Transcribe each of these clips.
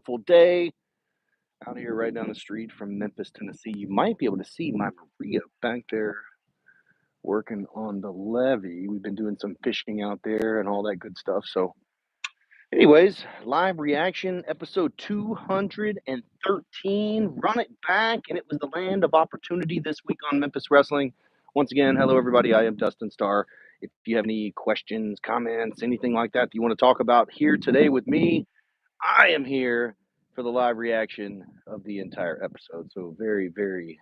beautiful day out here right down the street from Memphis, Tennessee. You might be able to see my Maria back there working on the levee. We've been doing some fishing out there and all that good stuff. So, anyways, live reaction episode 213. Run it back, and it was the land of opportunity this week on Memphis Wrestling. Once again, hello everybody. I am Dustin Starr. If you have any questions, comments, anything like that you want to talk about here today with me, I am here for the live reaction of the entire episode. So very, very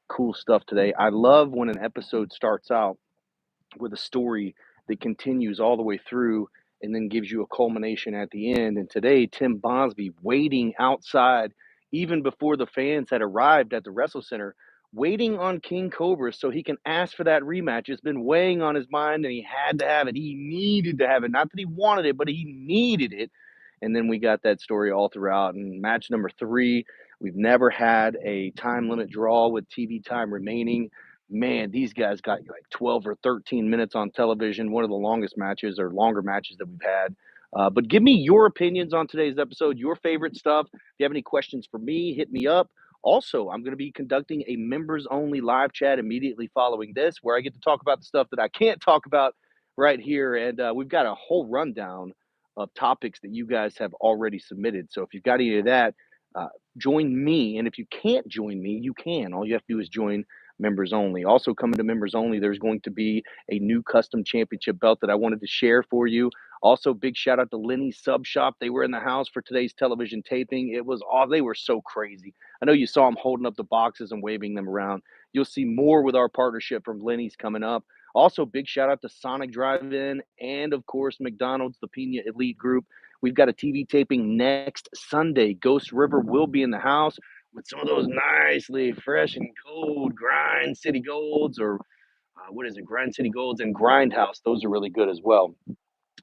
cool stuff today. I love when an episode starts out with a story that continues all the way through and then gives you a culmination at the end. And today, Tim Bosby waiting outside even before the fans had arrived at the WrestleCenter, waiting on King Cobra so he can ask for that rematch. It's been weighing on his mind and he had to have it. He needed to have it. Not that he wanted it, but he needed it. And then we got that story all throughout. And match number 3, we've never had a time limit draw with TV time remaining. Man, these guys got like 12 or 13 minutes on television, one of the longest matches or longer matches that we've had. But give me your opinions on today's episode, your favorite stuff. If you have any questions for me, hit me up. Also, I'm going to be conducting a members-only live chat immediately following this where I get to talk about the stuff that I can't talk about right here. And we've got a whole rundown of topics that you guys have already submitted. So if you've got any of that, join me. And if you can't join me, you can. All you have to do is join members only. Also coming to members only, there's going to be a new custom championship belt that I wanted to share for you. Also, big shout out to Lenny's Sub Shop. They were in the house for today's television taping. It was all, they were so crazy. I know you saw them holding up the boxes and waving them around. You'll see more with our partnership from Lenny's coming up. Also, big shout out to Sonic Drive-In and, of course, McDonald's, the Pina Elite Group. We've got a TV taping next Sunday. Ghost River will be in the house with some of those nicely fresh and cold Grind City Golds, or Grind City Golds and Grindhouse. Those are really good as well.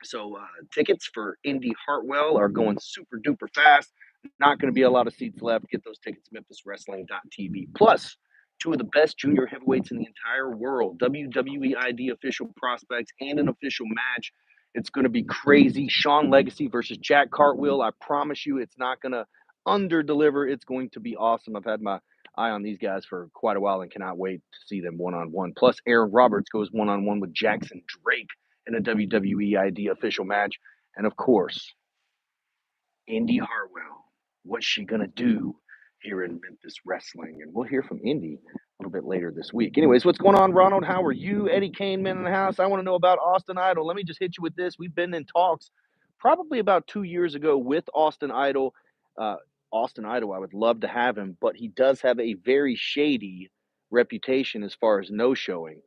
So tickets for Indy Hartwell are going super duper fast. Not going to be a lot of seats left. Get those tickets at memphiswrestling.tv. Plus, 2 of the best junior heavyweights in the entire world, WWE ID official prospects, and an official match. It's going to be crazy. Sean Legacy versus Jack Cartwheel. I promise you it's not going to under-deliver. It's going to be awesome. I've had my eye on these guys for quite a while and cannot wait to see them one-on-one. Plus, Aaron Roberts goes one-on-one with Jackson Drake in a WWE ID official match. And of course, Indy Hartwell. What's she going to do here in Memphis Wrestling? And we'll hear from Indy a little bit later this week. Anyways, what's going on, Ronald? How are you? Eddie Kane, man in the house. I want to know about Austin Idol. Let me just hit you with this. We've been in talks probably about 2 years ago with Austin Idol. Austin Idol, I would love to have him, but he does have a very shady reputation as far as no-showing.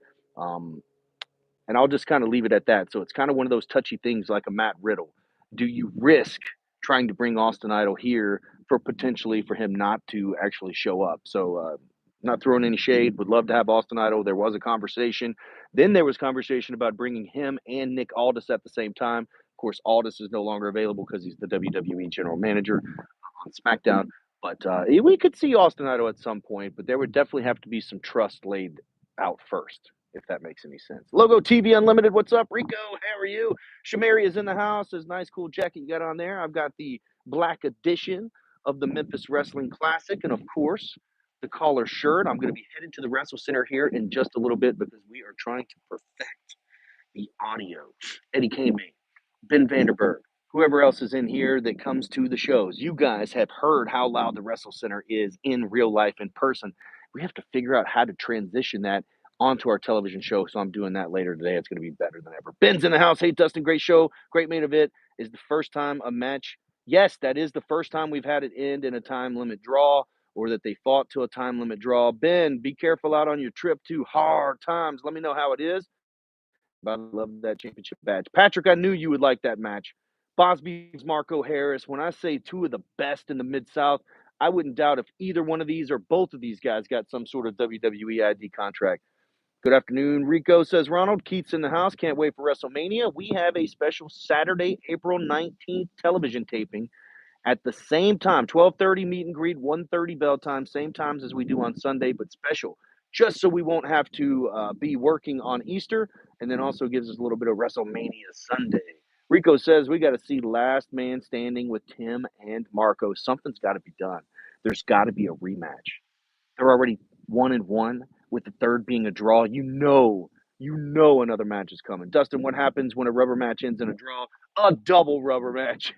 And I'll just kind of leave it at that. So it's kind of one of those touchy things like a Matt Riddle. Do you risk trying to bring Austin Idol here for potentially for him not to actually show up? So not throwing any shade. Would love to have Austin Idol. There was a conversation. Then there was conversation about bringing him and Nick Aldis at the same time. Of course, Aldis is no longer available because he's the WWE general manager on SmackDown. But we could see Austin Idol at some point, but there would definitely have to be some trust laid out first, if that makes any sense. Logo TV Unlimited, what's up? Rico, how are you? Shamari is in the house. This nice, cool jacket you got on there. I've got the black edition of the Memphis Wrestling Classic, and of course, the collar shirt. I'm going to be headed to the WrestleCenter here in just a little bit because we are trying to perfect the audio. Eddie Kane, Ben Vanderberg, whoever else is in here that comes to the shows. You guys have heard how loud the WrestleCenter is in real life, in person. We have to figure out how to transition that onto our television show, so I'm doing that later today. It's going to be better than ever. Ben's in the house. Hey, Dustin, great show. Great main event. Is the first time a match. Yes, that is the first time we've had it end in a time limit draw or that they fought to a time limit draw. Ben, be careful out on your trip to Hard Times. Let me know how it is. But I love that championship badge. Patrick, I knew you would like that match. Bosby's Marco Harris. When I say 2 of the best in the Mid-South, I wouldn't doubt if either one of these or both of these guys got some sort of WWE ID contract. Good afternoon, Rico, says Ronald. Keith's in the house. Can't wait for WrestleMania. We have a special Saturday, April 19th television taping at the same time, 12:30 meet and greet, 1:30 bell time, same times as we do on Sunday, but special, just so we won't have to be working on Easter, and then also gives us a little bit of WrestleMania Sunday Rico says we got to see Last Man Standing with Tim and Marco. Something's got to be done. There's got to be a rematch. They're already 1-1, with the third being a draw. You know another match is coming. Dustin, what happens when a rubber match ends in a draw? A double rubber match.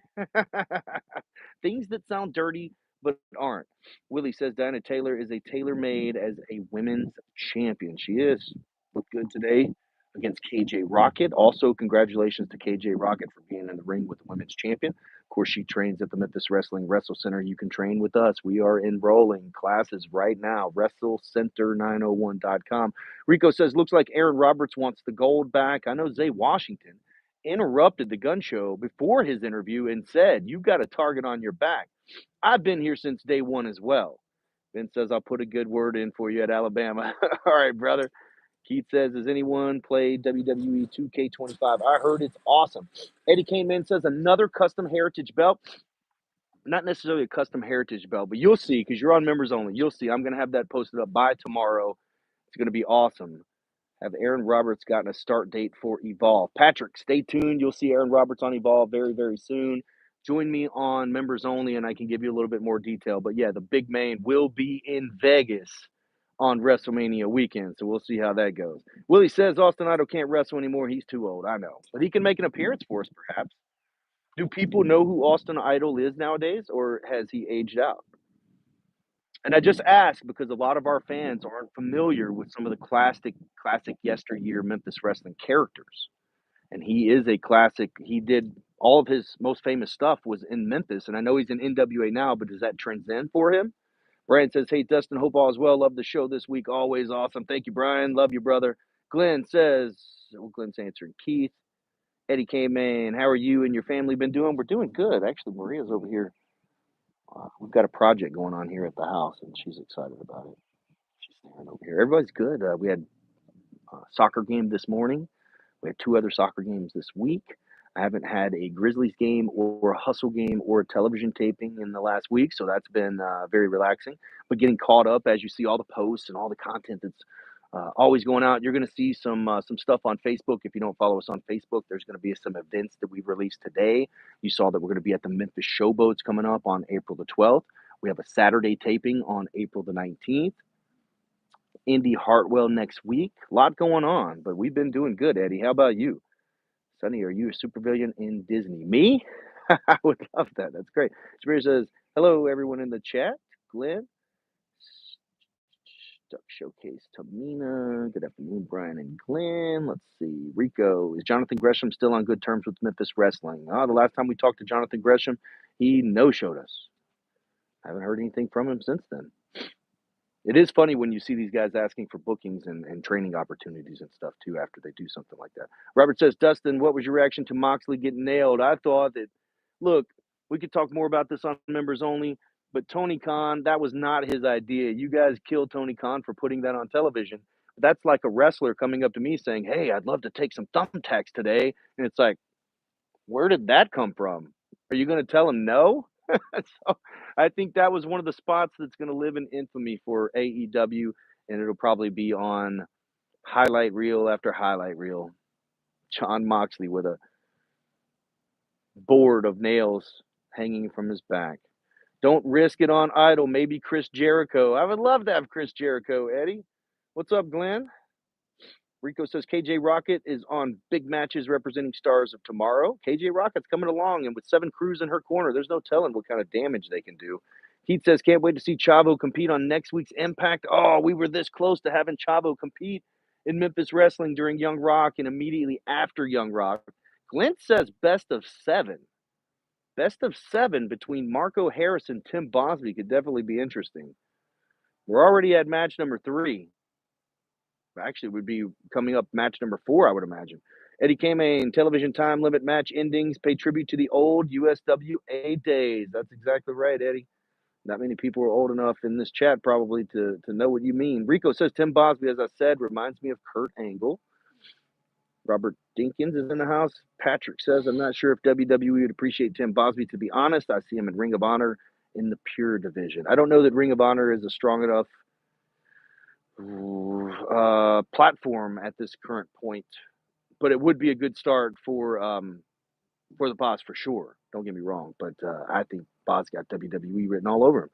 Things that sound dirty but aren't. Willie says Diana Taylor is a tailor-made as a women's champion. She is. Looked good today against KJ Rocket. Also, congratulations to KJ Rocket for being in the ring with the women's champion. Of course, she trains at the Memphis Wrestling WrestleCenter. You can train with us. We are enrolling classes right now. WrestleCenter901.com. Rico says, looks like Aaron Roberts wants the gold back. I know Zay Washington interrupted the gun show before his interview and said, you've got a target on your back. I've been here since day one as well. Ben says, I'll put a good word in for you at Alabama. All right, brother. Keith says, has anyone played WWE 2K25? I heard it's awesome. Eddie came in, says, another custom heritage belt. Not necessarily a custom heritage belt, but you'll see, because you're on members only. You'll see. I'm going to have that posted up by tomorrow. It's going to be awesome. Have Aaron Roberts gotten a start date for Evolve? Patrick, stay tuned. You'll see Aaron Roberts on Evolve very, very soon. Join me on members only, and I can give you a little bit more detail. But yeah, the big main will be in Vegas on WrestleMania weekend, so we'll see how that goes. Willie says Austin Idol can't wrestle anymore. He's too old. I know, but he can make an appearance for us, perhaps. Do people know who Austin Idol is nowadays, or has he aged out? And I just ask because a lot of our fans aren't familiar with some of the classic yesteryear Memphis wrestling characters. And he is a classic. He did all of his most famous stuff was in Memphis, and I know he's in NWA now, but does that transcend for him? Brian says, hey, Dustin, hope all is well. Love the show this week. Always awesome. Thank you, Brian. Love you, brother. Glenn says, well, Glenn's answering Keith. Eddie K. Man, how are you and your family been doing? We're doing good. Actually, Maria's over here. We've got a project going on here at the house, and she's excited about it. She's staring over here. Everybody's good. We had a soccer game this morning. We had 2 other soccer games this week. I haven't had a Grizzlies game or a Hustle game or a television taping in the last week, so that's been very relaxing. But getting caught up as you see all the posts and all the content that's always going out. You're going to see some stuff on Facebook. If you don't follow us on Facebook, there's going to be some events that we've released today. You saw that we're going to be at the Memphis Showboats coming up on April the 12th. We have a Saturday taping on April the 19th. Indy Hartwell next week. A lot going on, but we've been doing good, Eddie. How about you? Sonny, are you a supervillain in Disney? Me? I would love that. That's great. Spirit says, hello, everyone in the chat. Glenn. Duck Showcase, Tamina. Good afternoon, Brian and Glenn. Let's see. Rico. Is Jonathan Gresham still on good terms with Memphis Wrestling? The last time we talked to Jonathan Gresham, he no-showed us. I haven't heard anything from him since then. It is funny when you see these guys asking for bookings and training opportunities and stuff, too, after they do something like that. Robert says, Dustin, what was your reaction to Moxley getting nailed? I thought that, look, we could talk more about this on members only, but Tony Khan, that was not his idea. You guys killed Tony Khan for putting that on television. That's like a wrestler coming up to me saying, hey, I'd love to take some thumbtacks today. And it's like, where did that come from? Are you going to tell him no? So I think that was one of the spots that's going to live in infamy for AEW, and it'll probably be on highlight reel after highlight reel. John Moxley with a board of nails hanging from his back. Don't risk it on Idol. Maybe Chris Jericho. I would love to have Chris Jericho, Eddie. What's up, Glenn? Rico says KJ Rocket is on big matches representing stars of tomorrow. KJ Rocket's coming along, and with 7 crews in her corner, there's no telling what kind of damage they can do. Keith says, can't wait to see Chavo compete on next week's Impact. Oh, we were this close to having Chavo compete in Memphis Wrestling during Young Rock and immediately after Young Rock. Glenn says best of 7. Best of 7 between Marco Harris and Tim Bosby could definitely be interesting. We're already at match number 3. Actually, would be coming up match number 4, I would imagine. Eddie Kamane, television time limit match endings pay tribute to the old USWA days. That's exactly right, Eddie. Not many people are old enough in this chat probably to know what you mean. Rico says Tim Bosby, as I said, reminds me of Kurt Angle. Robert Dinkins is in the house. Patrick says, I'm not sure if WWE would appreciate Tim Bosby. To be honest, I see him in Ring of Honor in the Pure division. I don't know that Ring of Honor is a strong enough platform at this current point, but it would be a good start for For the boss, for sure. Don't get me wrong, but I think Boz got WWE written all over him.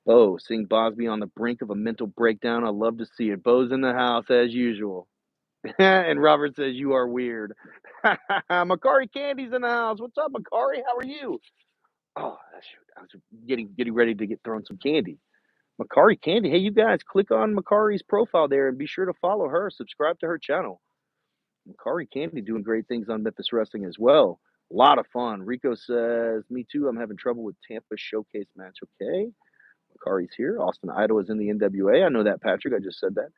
Bo, seeing Bosby on the brink of a mental breakdown. I love to see it. Bo's in the house as usual. And Robert says, you are weird. Makari Candy's in the house. What's up, Makari? How are you? Oh, shoot. I was getting ready to get thrown some candy. Makari Candy. Hey, you guys, click on Makari's profile there and be sure to follow her. Subscribe to her channel. Makari Candy doing great things on Memphis Wrestling as well. A lot of fun. Rico says, me too. I'm having trouble with Tampa showcase match. Okay. Makari's here. Austin Idol is in the NWA. I know that, Patrick. I just said that.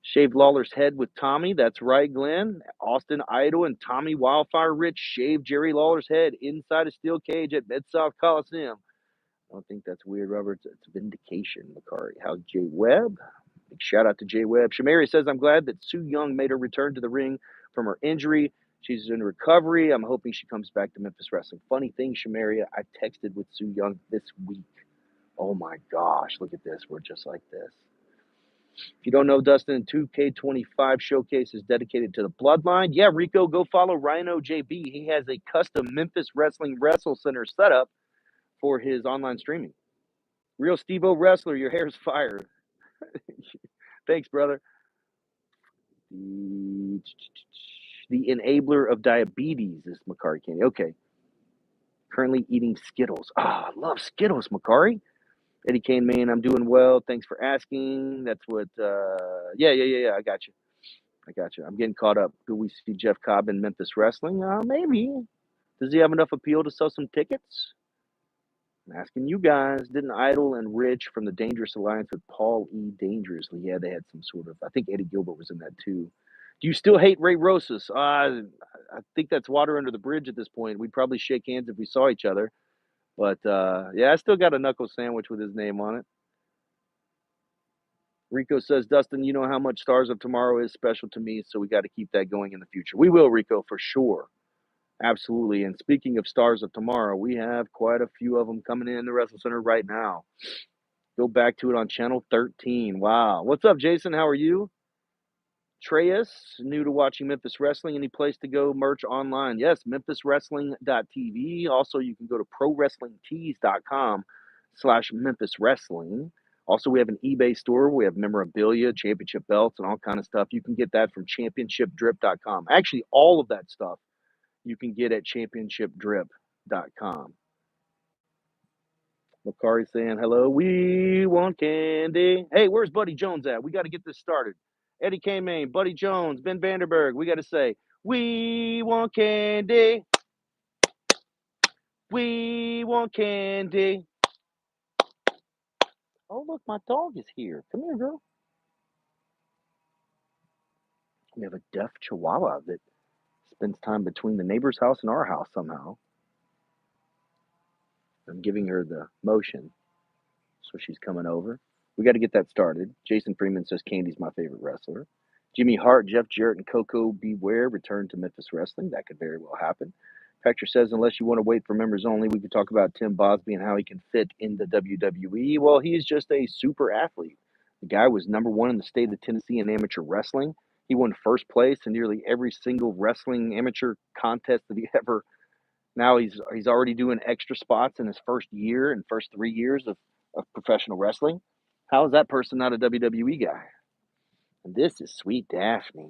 Shaved Lawler's head with Tommy. That's right, Glenn. Austin Idol and Tommy Wildfire Rich shaved Jerry Lawler's head inside a steel cage at Mid-South Coliseum. I don't think that's weird, Robert. It's vindication, Makari. How's Jay Webb? Big shout out to Jay Webb. Shamari says, I'm glad that Sue Young made her return to the ring from her injury. She's in recovery. I'm hoping she comes back to Memphis Wrestling. Funny thing, Shamari, I texted with Sue Young this week. Oh my gosh, look at this. We're just like this. If you don't know, Dustin, 2K25 showcase is dedicated to the bloodline. Yeah, Rico, go follow Rhino JB. He has a custom Memphis Wrestling WrestleCenter setup for his online streaming. Real Steve-O Wrestler, your hair's fire. Thanks, brother. The enabler of diabetes is Makari Candy. Okay. Currently eating Skittles. I love Skittles, Makari. Eddie Kane, man, I'm doing well. Thanks for asking. That's what, yeah. I got you. I'm getting caught up. Do we see Jeff Cobb in Memphis Wrestling? Maybe. Does he have enough appeal to sell some tickets? I'm asking you guys. Didn't Idol and Rich from the Dangerous Alliance with Paul E. Dangerously? Yeah, they had some sort of, I think Eddie Gilbert was in that too. Do you still hate Ray Rosas? I think that's water under the bridge at this point. We'd probably shake hands if we saw each other. But, yeah, I still got a knuckle sandwich with his name on it. Rico says, Dustin, you know how much Stars of Tomorrow is special to me, so we got to keep that going in the future. We will, Rico, for sure. Absolutely. And speaking of Stars of Tomorrow, we have quite a few of them coming in the WrestleCenter right now. Go back to it on channel 13. Wow. What's up, Jason? How are you? Treyas, new to watching Memphis Wrestling. Any place to go merch online? Yes, memphiswrestling.tv. Also, you can go to prowrestlingtees.com/Memphis Wrestling. Also, we have an eBay store. We have memorabilia, championship belts, and all kind of stuff. You can get that from championshipdrip.com. Actually, all of that stuff you can get at championshipdrip.com. Makari saying, hello, we want candy. Hey, where's Buddy Jones at? We got to get this started. Eddie K-Main, Buddy Jones, Ben Vanderberg. We got to say, we want candy. We want candy. Oh, look, my dog is here. Come here, girl. We have a deaf chihuahua that spends time between the neighbor's house and our house somehow. I'm giving her the motion, so she's coming over. We got to get that started. Jason Freeman says Candy's my favorite wrestler. Jimmy Hart, Jeff Jarrett, and Coco Beware return to Memphis Wrestling. That could very well happen. Patrick says, unless you want to wait for members only, we could talk about Tim Bosby and how he can fit in the WWE. Well, he's just a super athlete. The guy was #1 in the state of Tennessee in amateur wrestling. He won first place in nearly every single wrestling amateur contest that he ever. Now he's already doing extra spots in his first 3 years of professional wrestling. How is that person not a WWE guy? And this is Sweet Daphne.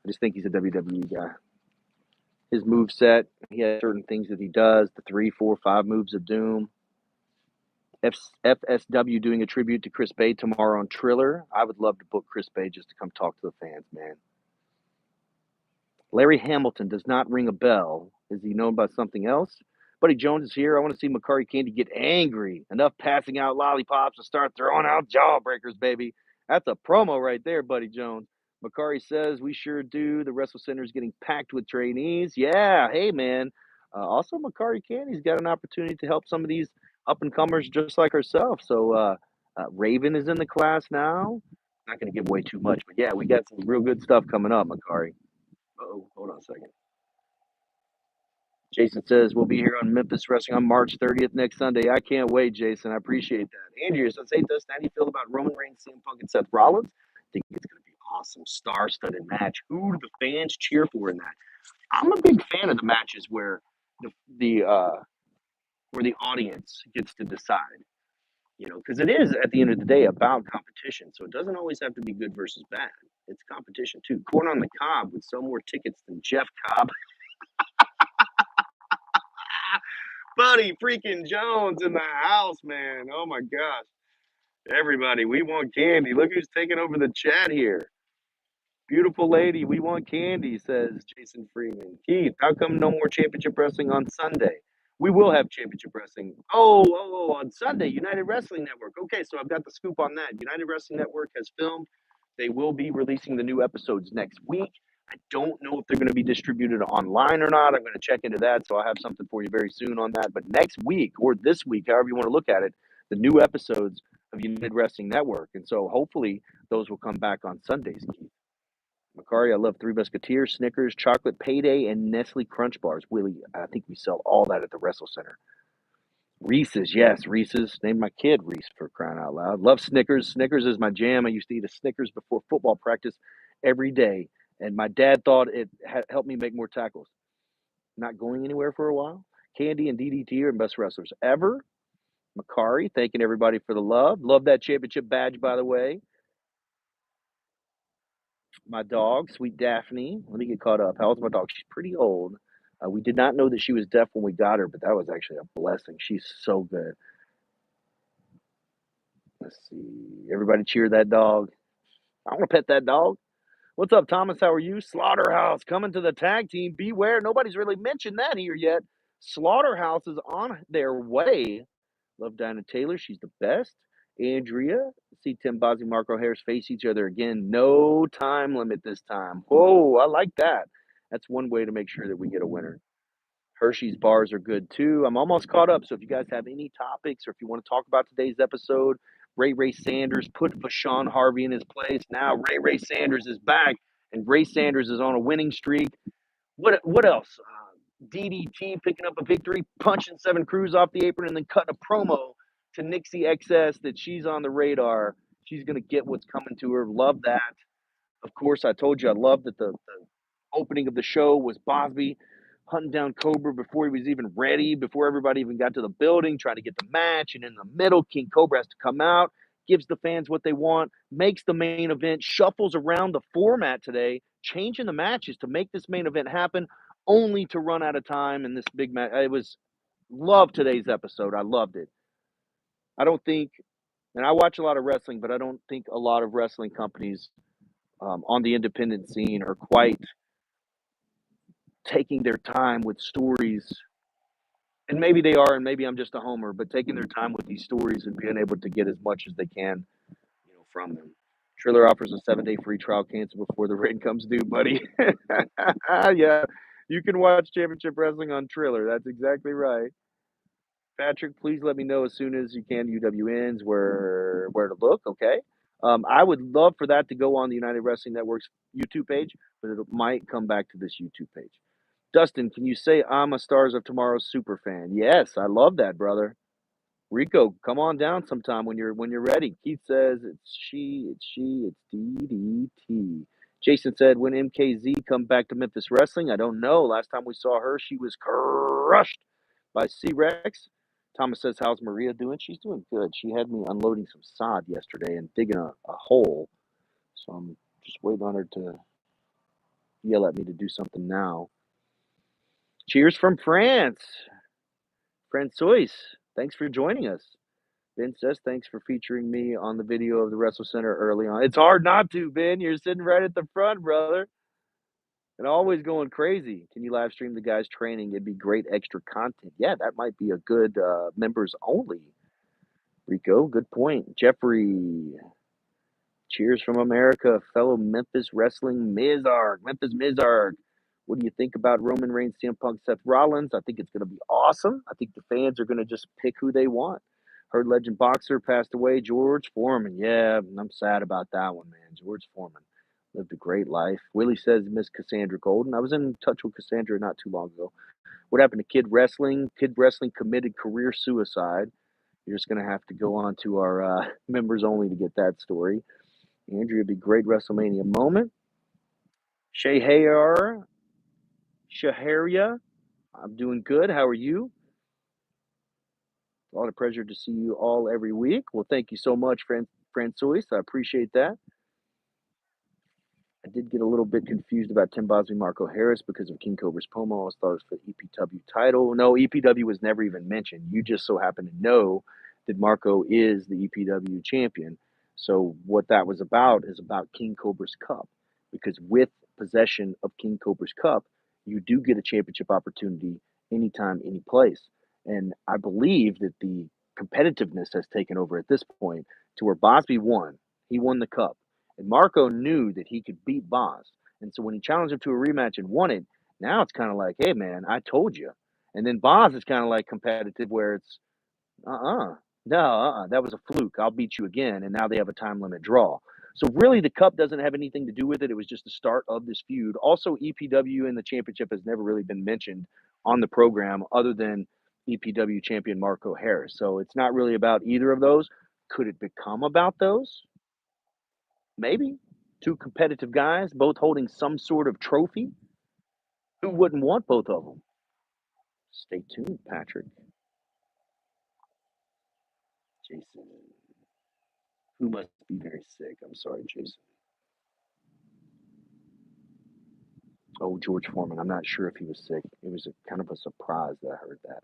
I just think he's a WWE guy. His move set, he has certain things that he does, the 3, 4, 5 moves of doom. FSW doing a tribute to Chris Bay tomorrow on Triller. I would love to book Chris Bay just to come talk to the fans, man. Larry Hamilton does not ring a bell. Is he known by something else? Buddy Jones is here. I want to see Makari Candy get angry. Enough passing out lollipops and start throwing out jawbreakers, baby. That's a promo right there, Buddy Jones. Makari says, we sure do. The Wrestle Center is getting packed with trainees. Yeah, hey, man. Also, Makari Candy's got an opportunity to help some of these up-and-comers just like herself. So Raven is in the class now. Not going to give away too much, but yeah, we got some real good stuff coming up, Makari. Oh, hold on a second. Jason says, we'll be here on Memphis Wrestling on March 30th next Sunday. I can't wait, Jason. I appreciate that. Andrea says, hey, Dustin, how do you feel about Roman Reigns, CM Punk, and Seth Rollins? I think it's going to be an awesome star-studded match. Who do the fans cheer for in that? I'm a big fan of the matches where the where the audience gets to decide. Because it is at the end of the day about competition. So it doesn't always have to be good versus bad. It's competition too. Corn on the cob would sell more tickets than Jeff Cobb. Buddy freaking Jones in the house, man. Oh my gosh. Everybody, we want candy. Look who's taking over the chat here. Beautiful lady, we want candy, says Jason Freeman. Keith, how come no more championship wrestling on Sunday? We will have championship wrestling. On Sunday, United Wrestling Network. Okay, so I've got the scoop on that. United Wrestling Network has filmed. They will be releasing the new episodes next week. I don't know if they're going to be distributed online or not. I'm going to check into that, so I'll have something for you very soon on that. But next week, or this week, however you want to look at it, the new episodes of United Wrestling Network. And so hopefully those will come back on Sundays, Keith. Macari, I love Three Musketeers, Snickers, Chocolate Payday, and Nestle Crunch Bars. Willie, I think we sell all that at the WrestleCenter. Reese's, yes, Reese's. Named my kid Reese for crying out loud. Love Snickers. Snickers is my jam. I used to eat a Snickers before football practice every day, and my dad thought it helped me make more tackles. Not going anywhere for a while. Candy and DDT are the best wrestlers ever. Macari, thanking everybody for the love. Love that championship badge, by the way. My dog, Sweet Daphne. Let me get caught up. How old's my dog? She's pretty old. We did not know that she was deaf when we got her, but that was actually a blessing. She's so good. Let's see. Everybody cheer that dog. I want to pet that dog. What's up, Thomas? How are you? Slaughterhouse coming to the tag team. Beware. Nobody's really mentioned that here yet. Slaughterhouse is on their way. Love Dinah Taylor. She's the best. Andrea. See Tim Bozzi, Marco Harris face each other again. No time limit this time. Whoa, I like that. That's one way to make sure that we get a winner. Hershey's bars are good too. I'm almost caught up. So if you guys have any topics or if you want to talk about today's episode, Ray Sanders put Fashawn Harvey in his place. Now Ray Sanders is back and Ray Sanders is on a winning streak. What else? DDT picking up a victory, punching Seven Cruz off the apron, and then cutting a promo to Nixie XS that she's on the radar. She's going to get what's coming to her. Love that. Of course, I told you I loved that the opening of the show was Bosby hunting down Cobra before he was even ready, before everybody even got to the building, trying to get the match. And in the middle, King Cobra has to come out, gives the fans what they want, makes the main event, shuffles around the format today, changing the matches to make this main event happen, only to run out of time in this big match. It was love today's episode. I loved it. I don't think, and I watch a lot of wrestling, but I don't think a lot of wrestling companies on the independent scene are quite taking their time with stories. And maybe they are, and maybe I'm just a homer, but taking their time with these stories and being able to get as much as they can, from them. Triller offers a 7-day free trial. Cancel before the rain comes due, buddy. Yeah, you can watch Championship Wrestling on Triller. That's exactly right. Patrick, please let me know as soon as you can, UWNs, where to look, okay? I would love for that to go on the United Wrestling Network's YouTube page, but it might come back to this YouTube page. Dustin, can you say I'm a Stars of Tomorrow super fan? Yes, I love that, brother. Rico, come on down sometime when you're ready. Keith says it's DDT. Jason said, when MKZ come back to Memphis Wrestling, I don't know. Last time we saw her, she was crushed by C-Rex. Thomas says, how's Maria doing? She's doing good. She had me unloading some sod yesterday and digging a hole. So I'm just waiting on her to yell at me to do something now. Cheers from France. Francois, thanks for joining us. Ben says, thanks for featuring me on the video of the WrestleCenter early on. It's hard not to, Ben. You're sitting right at the front, brother. And always going crazy. Can you live stream the guys training? It'd be great extra content. Yeah, that might be a good members only. Rico, good point. Jeffrey, cheers from America, fellow Memphis Wrestling Mizark. Memphis Mizark. What do you think about Roman Reigns, CM Punk, Seth Rollins? I think it's going to be awesome. I think the fans are going to just pick who they want. Heard legend boxer passed away, George Foreman. Yeah, I'm sad about that one, man. George Foreman lived a great life. Willie says he missed Cassandra Golden. I was in touch with Cassandra not too long ago. What happened to Kid Wrestling? Kid Wrestling committed career suicide. You're just going to have to go on to our members only to get that story. Andrea, be great WrestleMania moment. Shay Hayar, Shaharia. I'm doing good. How are you? A lot of pleasure to see you all every week. Well, thank you so much, Francois. I appreciate that. I did get a little bit confused about Tim Bosby, Marco Harris because of King Cobra's promo. I always thought it was for the EPW title. No, EPW was never even mentioned. You just so happen to know that Marco is the EPW champion. So what that was about is about King Cobra's Cup. Because with possession of King Cobra's Cup, you do get a championship opportunity anytime, any place. And I believe that the competitiveness has taken over at this point to where Bosby won. He won the cup. And Marco knew that he could beat Boz. And so when he challenged him to a rematch and won it, now it's kind of like, hey, man, I told you. And then Boz is kind of like competitive where it's, no, that was a fluke. I'll beat you again. And now they have a time limit draw. So really, the cup doesn't have anything to do with it. It was just the start of this feud. Also, EPW and the championship has never really been mentioned on the program other than EPW champion Marco Harris. So it's not really about either of those. Could it become about those? Maybe. Two competitive guys, both holding some sort of trophy. Who wouldn't want both of them? Stay tuned, Patrick. Jason, who must be very sick. I'm sorry, Jason. Oh, George Foreman. I'm not sure if he was sick. It was kind of a surprise that I heard that.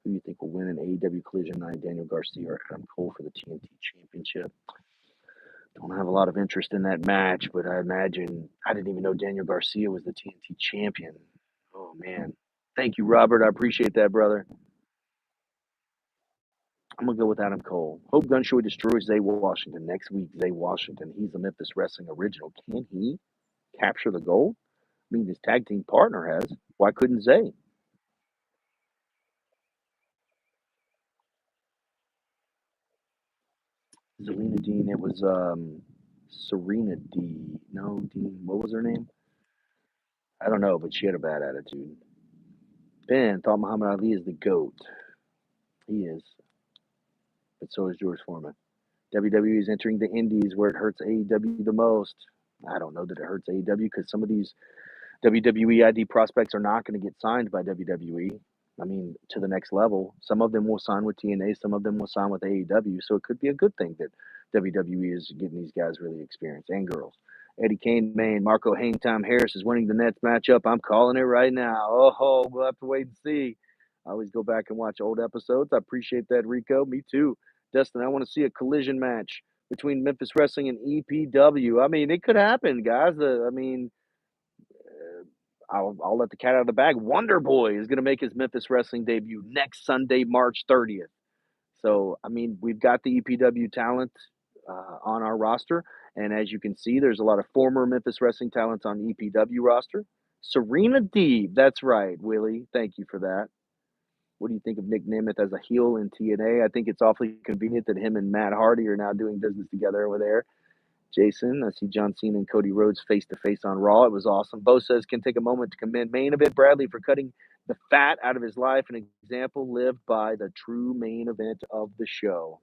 Who do you think will win an AEW Collision night? Daniel Garcia or Adam Cole for the TNT Championship? Don't have a lot of interest in that match, but I imagine I didn't even know Daniel Garcia was the TNT champion. Oh man. Thank you, Robert. I appreciate that, brother. I'm gonna go with Adam Cole. Hope Gunshoy destroys Zay Washington next week. Zay Washington, he's the Memphis Wrestling original. Can he capture the gold? I mean, his tag team partner has. Why couldn't Zay? Zelina Dean. It was Serena D. No, Dean. What was her name? I don't know, but she had a bad attitude. Ben thought Muhammad Ali is the GOAT. He is, but so is George Foreman. WWE is entering the Indies where it hurts AEW the most. I don't know that it hurts AEW because some of these WWE ID prospects are not going to get signed by WWE. I mean, to the next level. Some of them will sign with TNA, some of them will sign with AEW. So it could be a good thing that WWE is getting these guys really experience and girls. Eddie Kane, Maine, Marco Hangtime Harris is winning the Nets matchup. I'm calling it right now. Oh, we'll have to wait and see. I always go back and watch old episodes. I appreciate that, Rico. Me too. Dustin, I want to see a collision match between Memphis Wrestling and EPW. I mean, it could happen, guys. I'll let the cat out of the bag. Wonder Boy is going to make his Memphis Wrestling debut next Sunday, March 30th. So, I mean, we've got the EPW talent on our roster. And as you can see, there's a lot of former Memphis Wrestling talents on the EPW roster. Serena Deeb, that's right, Willie. Thank you for that. What do you think of Nick Nemeth as a heel in TNA? I think it's awfully convenient that him and Matt Hardy are now doing business together over there. Jason, I see John Cena and Cody Rhodes face to face on Raw. It was awesome. Bo says, can take a moment to commend main event Bradley for cutting the fat out of his life. An example lived by the true main event of the show.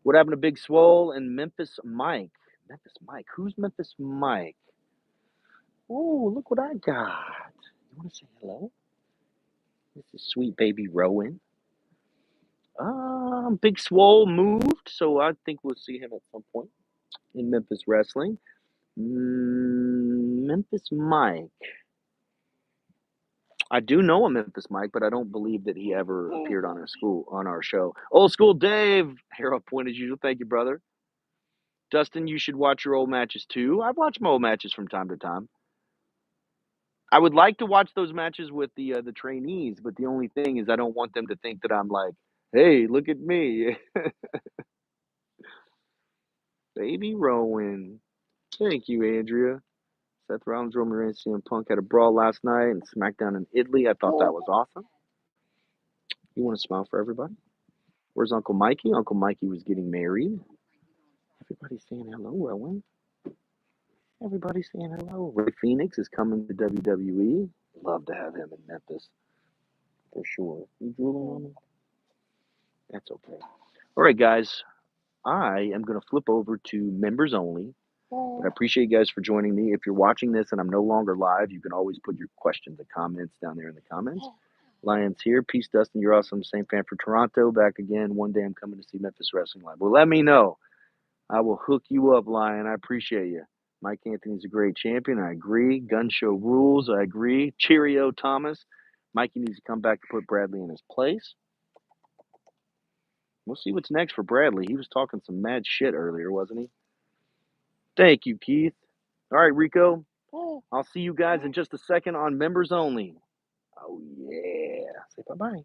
What happened to Big Swole and Memphis Mike? Memphis Mike? Who's Memphis Mike? Oh, look what I got. You want to say hello? This is sweet baby Rowan. Big Swole moved, so I think we'll see him at some point in Memphis Wrestling. Memphis Mike. I do know a Memphis Mike, but I don't believe that he ever appeared on our show. Old school Dave, Harold point as usual. Thank you, brother. Dustin, you should watch your old matches too. I watch my old matches from time to time. I would like to watch those matches with the trainees, but the only thing is I don't want them to think that I'm like, hey, look at me. Baby Rowan. Thank you, Andrea. Seth Rollins, Roman Reigns, CM Punk had a brawl last night and SmackDown in Italy. I thought that was awesome. You want to smile for everybody? Where's Uncle Mikey? Uncle Mikey was getting married. Everybody's saying hello, Rowan. Everybody's saying hello. Ray Phoenix is coming to WWE. Love to have him in Memphis. For sure. You drooling on me? That's okay. All right, guys. I am going to flip over to members only. But I appreciate you guys for joining me. If you're watching this and I'm no longer live, you can always put your questions and comments down there in the comments. Lions here. Peace, Dustin. You're awesome. Same fan for Toronto. Back again. One day I'm coming to see Memphis Wrestling Live. Well, let me know. I will hook you up, Lion. I appreciate you. Mike Anthony's a great champion. I agree. Gun show rules. I agree. Cheerio, Thomas. Mikey needs to come back to put Bradley in his place. We'll see what's next for Bradley. He was talking some mad shit earlier, wasn't he? Thank you, Keith. All right, Rico. I'll see you guys in just a second on Members Only. Oh, yeah. Say bye-bye.